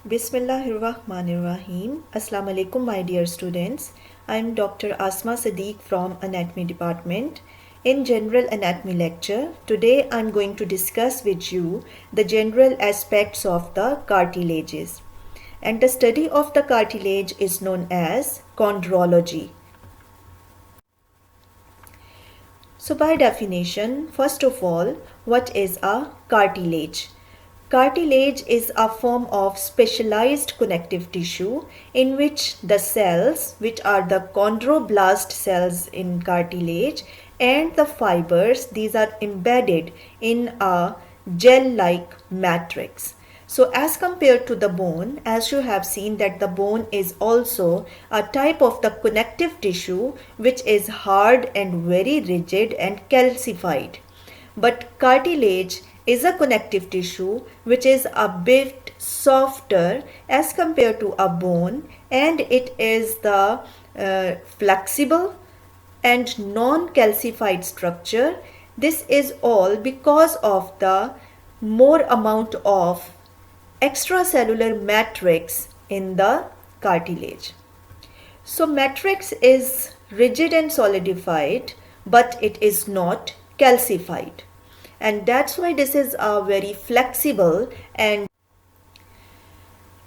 Bismillahirrahmanirrahim. Assalamu alaikum, my dear students. I am Dr. Asma Sadiq from Anatomy Department. In General Anatomy lecture, today I am going to discuss with you the general aspects of the cartilages. And the study of the cartilage is known as chondrology. So by definition, first of all, what is a cartilage? Cartilage is a form of specialized connective tissue in which the cells, which are the chondroblast cells in cartilage, and the fibers, these are embedded in a gel-like matrix. So as compared to the bone, as you have seen that the bone is also a type of the connective tissue which is hard and very rigid and calcified. But cartilage is a connective tissue which is a bit softer as compared to a bone, and it is the flexible and non-calcified structure. This is all because of the more amount of extracellular matrix in the cartilage. So matrix is rigid and solidified, but it is not calcified, and that's why this is a very flexible. And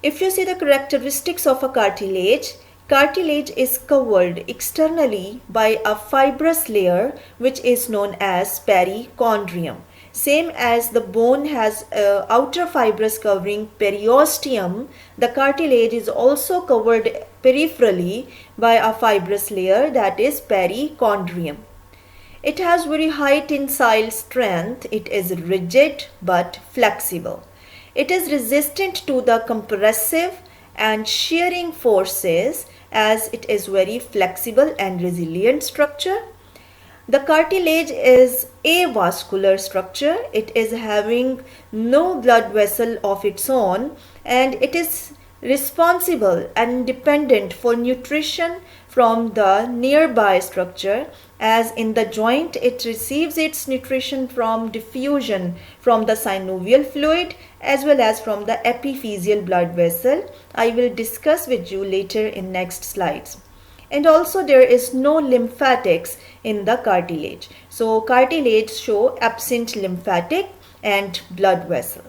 if you see the characteristics of a cartilage, cartilage is covered externally by a fibrous layer which is known as perichondrium. Same as the bone has outer fibrous covering periosteum, the cartilage is also covered peripherally by a fibrous layer, that is perichondrium. It has very high tensile strength. It is rigid but flexible. It is resistant to the compressive and shearing forces as it is very flexible and resilient structure. The cartilage is avascular structure. It is having no blood vessel of its own, and it is responsible and dependent for nutrition from the nearby structure, as in the joint it receives its nutrition from diffusion from the synovial fluid as well as from the epiphyseal blood vessel. I will discuss with you later in next slides. And also there is no lymphatics in the cartilage. So cartilage show absent lymphatic and blood vessel.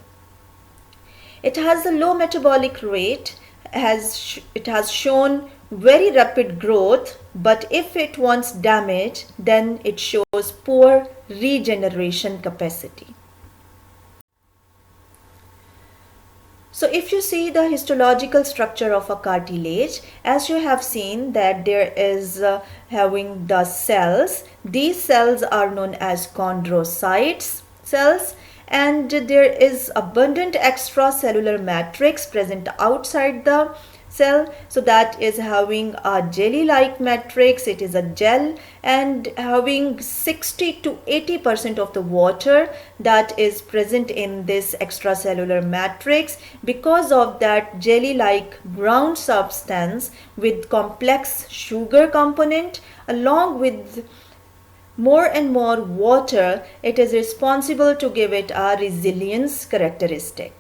It has a low metabolic rate. It has shown very rapid growth, but if it wants damage, then it shows poor regeneration capacity. So if you see the histological structure of a cartilage, as you have seen that there is having the cells. These cells are known as chondrocytes cells, and there is abundant extracellular matrix present outside the cell. So that is having a jelly-like matrix. It is a gel and having 60 to 80% of the water that is present in this extracellular matrix. Because of that jelly-like brown substance with complex sugar component along with more and more water, it is responsible to give it a resilience characteristic.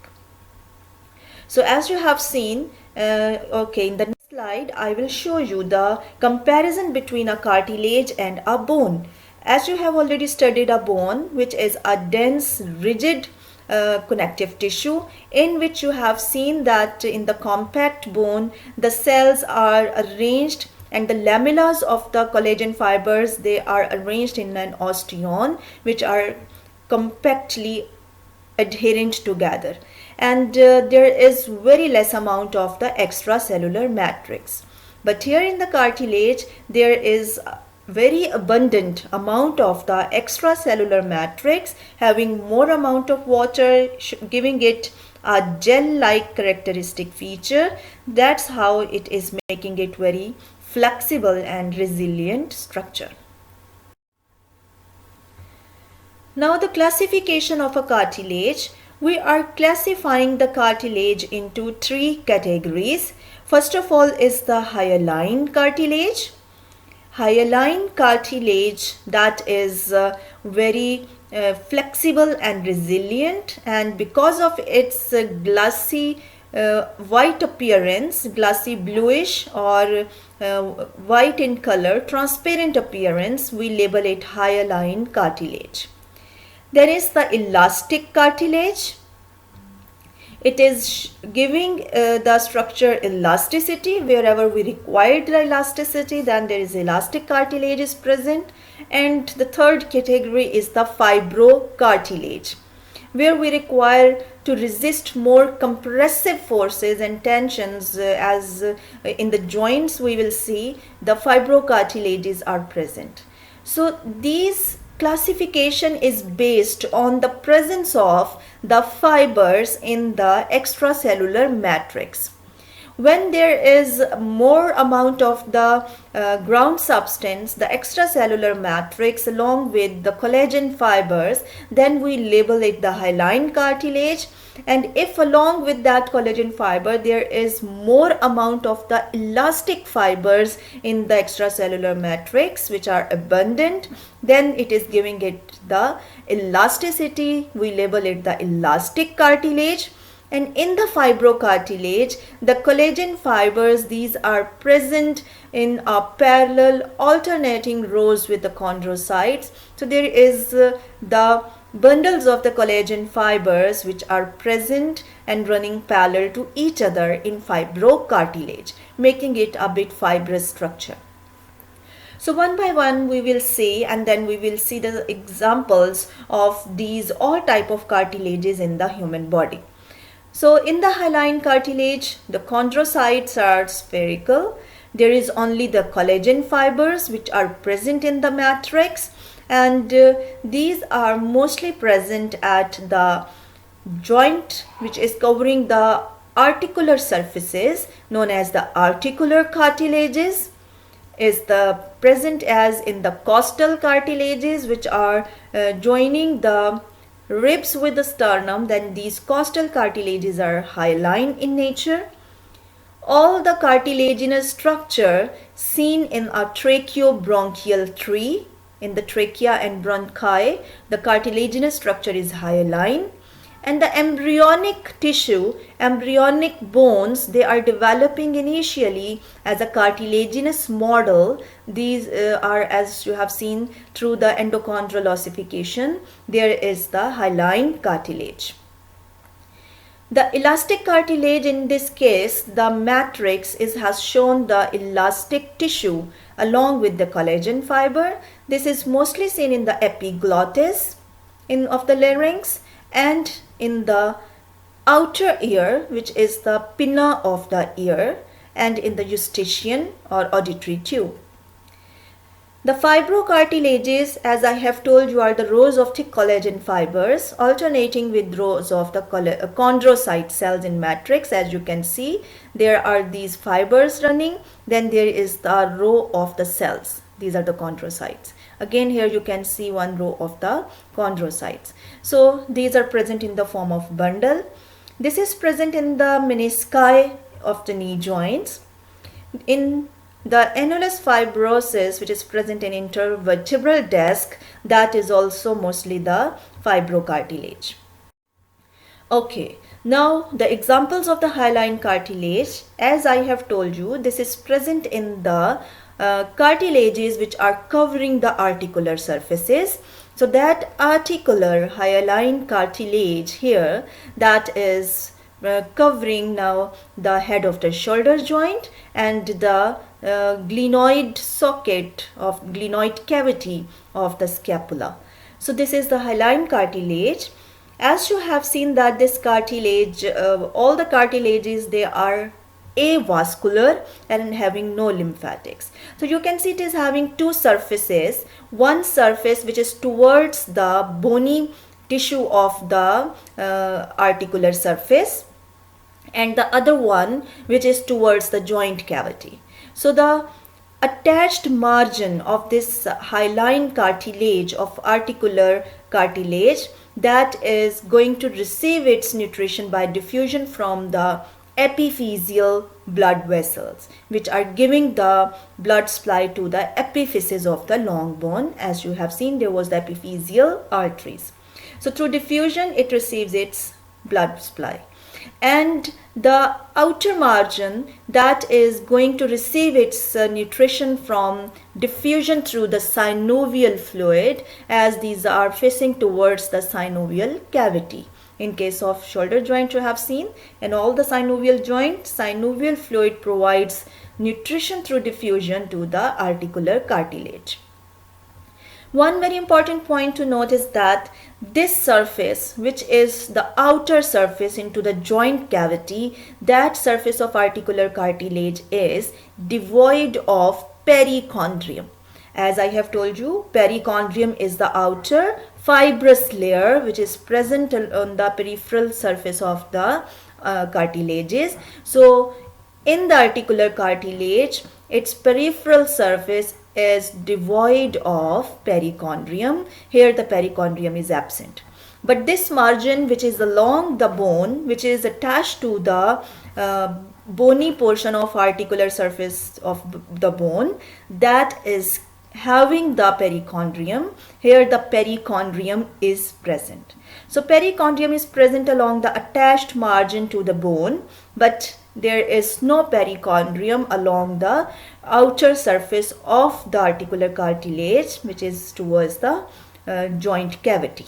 So as you have seen, in the next slide I will show you the comparison between a cartilage and a bone. As you have already studied a bone, which is a dense rigid connective tissue, in which you have seen that in the compact bone the cells are arranged and the lamellas of the collagen fibers, they are arranged in an osteon which are compactly adherent together, and there is very less amount of the extracellular matrix. But here in the cartilage there is very abundant amount of the extracellular matrix, having more amount of water, giving it a gel-like characteristic feature. That's how it is making it very flexible and resilient structure. Now the classification of a cartilage. We are classifying the cartilage into three categories. First of all is the hyaline cartilage. Hyaline cartilage, that is very flexible and resilient, and because of its glassy white appearance, glassy bluish or white in color, transparent appearance, we label it hyaline cartilage. There is the elastic cartilage. It is giving the structure elasticity. Wherever we require the elasticity, then there is elastic cartilage is present. And the third category is the fibrocartilage, where we require to resist more compressive forces and tensions, as in the joints we will see the fibrocartilages are present. So these classification is based on the presence of the fibers in the extracellular matrix. When there is more amount of the ground substance, the extracellular matrix along with the collagen fibers, then we label it the hyaline cartilage. And if along with that collagen fiber there is more amount of the elastic fibers in the extracellular matrix which are abundant, then it is giving it the elasticity. We label it the elastic cartilage. And in the fibrocartilage, the collagen fibers, these are present in a parallel alternating rows with the chondrocytes. So there is the bundles of the collagen fibers which are present and running parallel to each other in fibrocartilage, making it a bit fibrous structure. So one by one we will see, and then we will see the examples of these all type of cartilages in the human body. So in the hyaline cartilage, the chondrocytes are spherical. There is only the collagen fibers which are present in the matrix, and these are mostly present at the joint which is covering the articular surfaces, known as the articular cartilages, is the present as in the costal cartilages which are joining the ribs with the sternum. Then these costal cartilages are hyaline in nature. All the cartilaginous structure seen in a tracheobronchial tree, in the trachea and bronchi, the cartilaginous structure is hyaline. And the embryonic tissue, embryonic bones, they are developing initially as a cartilaginous model. These are, as you have seen through the endochondral ossification, there is the hyaline cartilage. The elastic cartilage, in this case, the matrix has shown the elastic tissue along with the collagen fiber. This is mostly seen in the epiglottis of the larynx and in the outer ear, which is the pinna of the ear, and in the eustachian or auditory tube. The fibrocartilages, as I have told you, are the rows of thick collagen fibers alternating with rows of the chondrocyte cells in matrix. As you can see, there are these fibers running, then there is the row of the cells. These are the chondrocytes. Again, here you can see one row of the chondrocytes. So these are present in the form of bundle. This is present in the menisci of the knee joints. In the annulus fibrosus, which is present in intervertebral disc, that is also mostly the fibrocartilage. Okay, now the examples of the hyaline cartilage, as I have told you, this is present in the cartilages which are covering the articular surfaces. So that articular hyaline cartilage here, that is covering now the head of the shoulder joint and the glenoid socket of glenoid cavity of the scapula. So this is the hyaline cartilage. As you have seen that this cartilage, all the cartilages, they are avascular and having no lymphatics. So you can see it is having two surfaces. One surface which is towards the bony tissue of the articular surface, and the other one which is towards the joint cavity. So the attached margin of this hyaline cartilage of articular cartilage, that is going to receive its nutrition by diffusion from the epiphyseal blood vessels, which are giving the blood supply to the epiphysis of the long bone. As you have seen, there was the epiphyseal arteries. So through diffusion, it receives its blood supply. and the outer margin that is going to receive its nutrition from diffusion through the synovial fluid, as these are facing towards the synovial cavity. In case of shoulder joint, you have seen in all the synovial joints, synovial fluid provides nutrition through diffusion to the articular cartilage. One very important point to note is that this surface, which is the outer surface into the joint cavity, that surface of articular cartilage is devoid of perichondrium. As I have told you, perichondrium is the outer fibrous layer which is present on the peripheral surface of the cartilages. So, in the articular cartilage, its peripheral surface is devoid of perichondrium. Here the perichondrium is absent. But this margin which is along the bone, which is attached to the bony portion of articular surface of the bone, that is having the perichondrium. Here the perichondrium is present. So perichondrium is present along the attached margin to the bone, but there is no perichondrium along the outer surface of the articular cartilage, which is towards the joint cavity.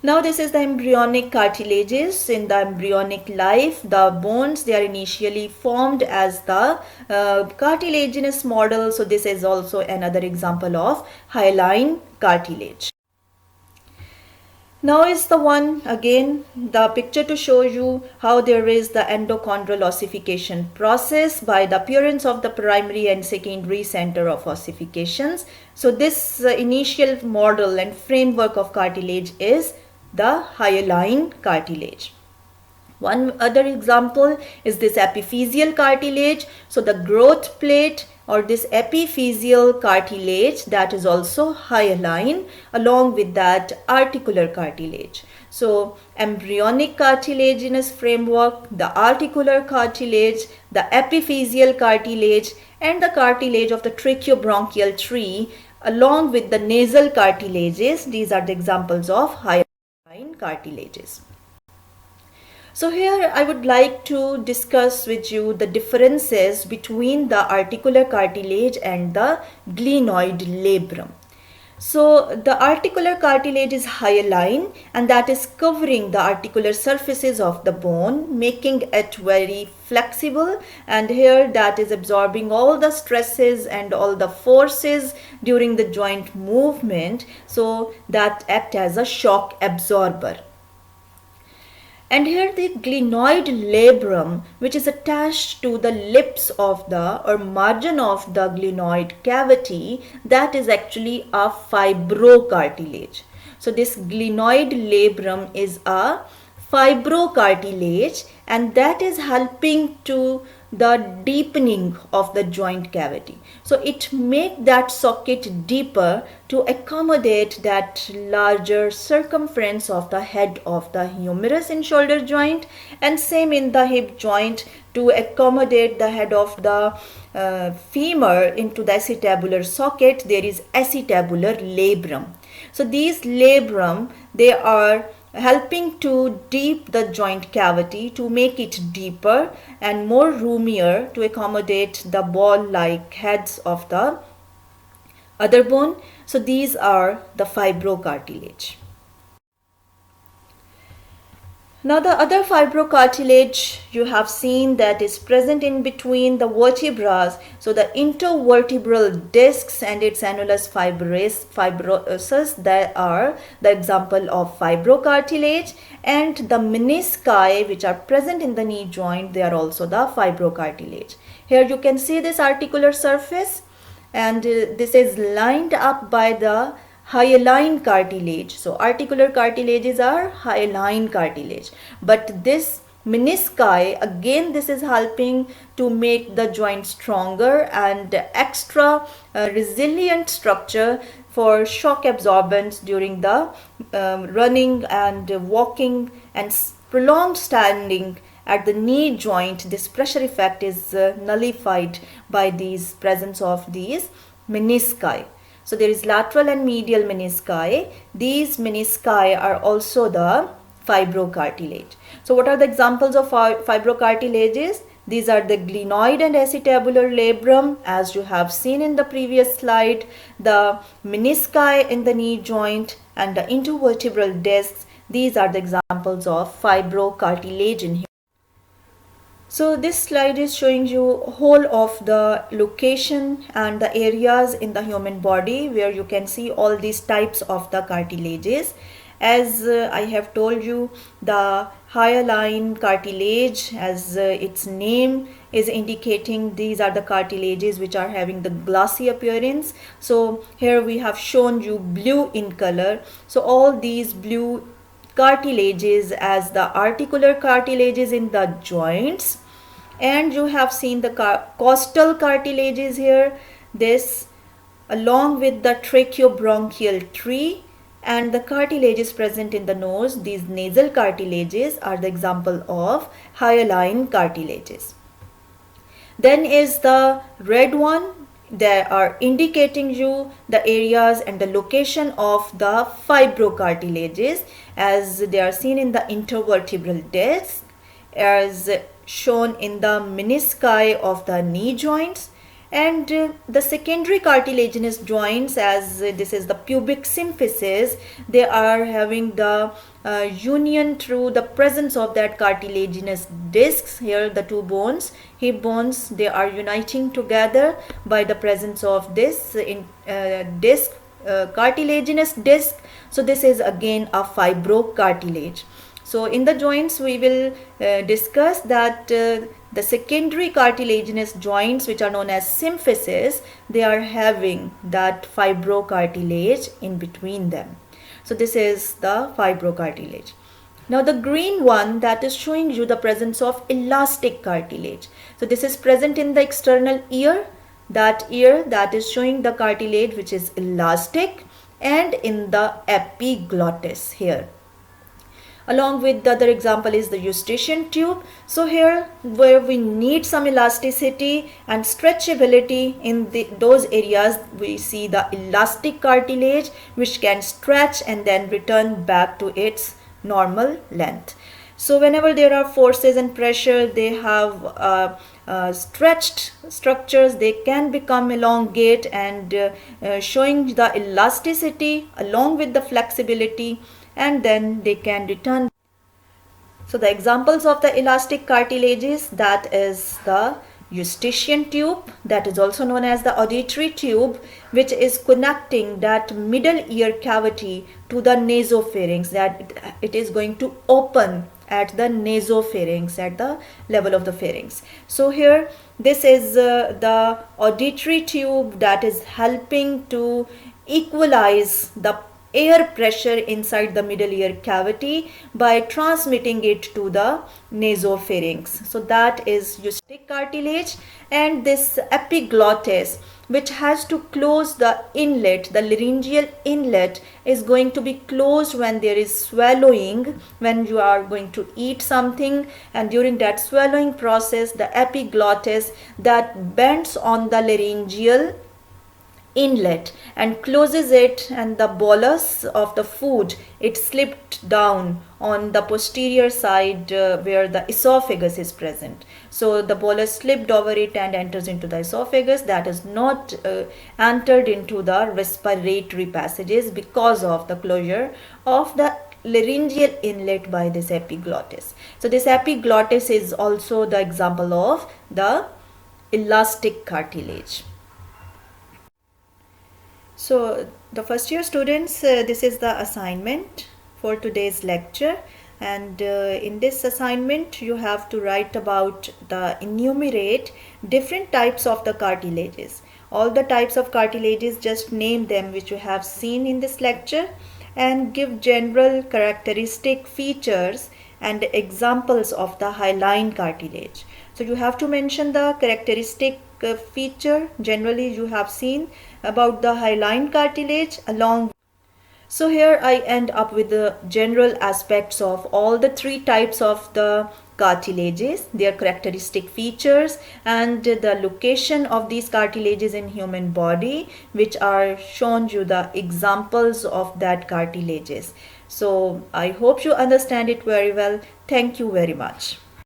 Now this is the embryonic cartilages. In the embryonic life, the bones, they are initially formed as the cartilaginous model. So this is also another example of hyaline cartilage. Now is the one again the picture to show you how there is the endochondral ossification process by the appearance of the primary and secondary center of ossifications. So this initial model and framework of cartilage is the hyaline cartilage. One other example is this epiphyseal cartilage. So the growth plate or this epiphyseal cartilage, that is also hyaline, along with that articular cartilage. So embryonic cartilaginous framework, the articular cartilage, the epiphyseal cartilage, and the cartilage of the tracheobronchial tree, along with the nasal cartilages. These are the examples of hyaline cartilages. So here I would like to discuss with you the differences between the articular cartilage and the glenoid labrum. So the articular cartilage is hyaline, and that is covering the articular surfaces of the bone, making it very flexible, and here that is absorbing all the stresses and all the forces during the joint movement, so that act as a shock absorber. And here the glenoid labrum, which is attached to the lips of the or margin of the glenoid cavity, that is actually a fibrocartilage. So this glenoid labrum is a fibrocartilage, and that is helping to the deepening of the joint cavity. So it makes that socket deeper to accommodate that larger circumference of the head of the humerus in shoulder joint, and same in the hip joint to accommodate the head of the femur into the acetabular socket. There is acetabular labrum. So these labrum, they are helping to deep the joint cavity, to make it deeper and more roomier to accommodate the ball-like heads of the other bone. So these are the fibrocartilage. Now the other fibrocartilage you have seen that is present in between the vertebrae. So the intervertebral discs and its annulus fibrosus, that are the example of fibrocartilage, and the menisci which are present in the knee joint, they are also the fibrocartilage. Here you can see this articular surface, and this is lined up by the hyaline cartilage. So articular cartilages are hyaline cartilage, but this menisci, again, this is helping to make the joint stronger and extra resilient structure for shock absorbance during the running and walking and prolonged standing at the knee joint. This pressure effect is nullified by these presence of these menisci. So there is lateral and medial menisci. These menisci are also the fibrocartilage. So what are the examples of fibrocartilages? These are the glenoid and acetabular labrum, as you have seen in the previous slide, the menisci in the knee joint, and the intervertebral discs. These are the examples of fibrocartilage in human. So this slide is showing you whole of the location and the areas in the human body where you can see all these types of the cartilages. As I have told you, the hyaline cartilage, as its name is indicating, these are the cartilages which are having the glossy appearance. So here we have shown you blue in color. So all these blue cartilages as the articular cartilages in the joints, and you have seen the costal cartilages here, this along with the tracheobronchial tree, and the cartilages present in the nose, these nasal cartilages are the example of hyaline cartilages. Then is the red one. They are indicating you the areas and the location of the fibrocartilages, as they are seen in the intervertebral disc, as shown in the menisci of the knee joints, and the secondary cartilaginous joints, as this is the pubic symphysis, they are having the union through the presence of that cartilaginous discs. Here the two bones, hip bones, they are uniting together by the presence of this disc, cartilaginous disc. So this is again a fibrocartilage. So in the joints we will discuss that the secondary cartilaginous joints, which are known as symphysis, they are having that fibrocartilage in between them. So this is the fibrocartilage. Now the green one, that is showing you the presence of elastic cartilage. So this is present in the external ear, that is showing the cartilage which is elastic, and in the epiglottis here. Along with the other example is the eustachian tube. So here where we need some elasticity and stretchability in those areas, we see the elastic cartilage which can stretch and then return back to its normal length. So whenever there are forces and pressure, they have stretched structures, they can become elongate, and showing the elasticity along with the flexibility, and then they can return. So the examples of the elastic cartilages, that is the eustachian tube, that is also known as the auditory tube, which is connecting that middle ear cavity to the nasopharynx, that it is going to open at the nasopharynx, at the level of the pharynx. So here this is the auditory tube that is helping to equalize the air pressure inside the middle ear cavity by transmitting it to the nasopharynx. So that is eustachian cartilage. And this epiglottis, which has to close the inlet, the laryngeal inlet, is going to be closed when there is swallowing, when you are going to eat something, and during that swallowing process, the epiglottis that bends on the laryngeal inlet and closes it, and the bolus of the food, it slipped down on the posterior side where the esophagus is present. So the bolus slipped over it and enters into the esophagus. That is not entered into the respiratory passages because of the closure of the laryngeal inlet by this epiglottis. So this epiglottis is also the example of the elastic cartilage. So the first year students, this is the assignment for today's lecture, and in this assignment you have to write about the enumerate different types of the cartilages. All the types of cartilages, just name them which you have seen in this lecture, and give general characteristic features and examples of the hyaline cartilage. So you have to mention the characteristic feature generally you have seen about the hyaline cartilage along. So here I end up with the general aspects of all the three types of the cartilages, their characteristic features, and the location of these cartilages in human body, which are shown you the examples of that cartilages. So I hope you understand it very well. Thank you very much.